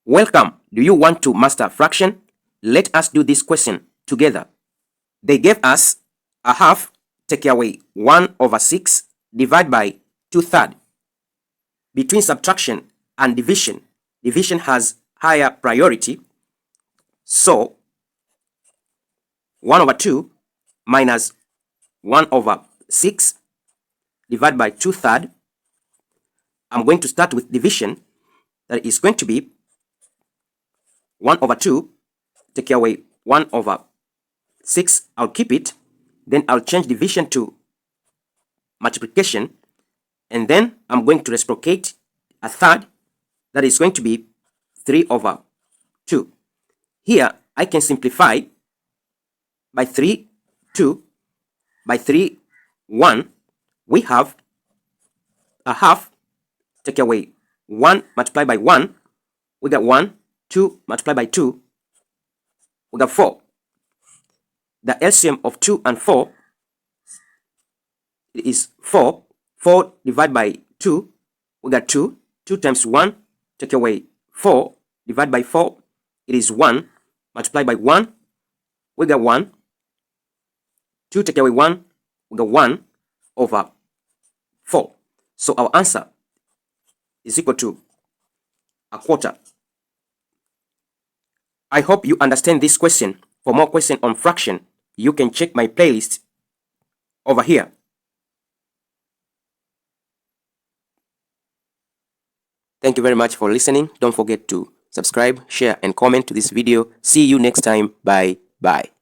Welcome. Do you want to master fraction? Let us do this question together. They gave us a half, take away 1/6, divide by 2/3. Between subtraction and division, division has higher priority. So 1/2 minus 1/6 divided by 2/3. I'm going to start with division. That is going to be 1/2, take away 1/6, I'll keep it, then I'll change division to multiplication, and then I'm going to reciprocate a third, that is going to be 3/2. Here I can simplify by 3, 2, by 3, 1, we have a half, take away 1 multiplied by 1, we got 1, 2 multiplied by 2, we got 4. The LCM of 2 and 4 is 4. 4 divided by 2, we got 2. 2 times 1, take away 4, divided by 4, it is 1. Multiplied by 1, we got 1. 2 take away 1, we got 1/4. So our answer is equal to 1/4. I hope you understand this question. For more questions on fraction, you can check my playlist over here. Thank you very much for listening. Don't forget to subscribe, share, and comment to this video. See you next time. Bye.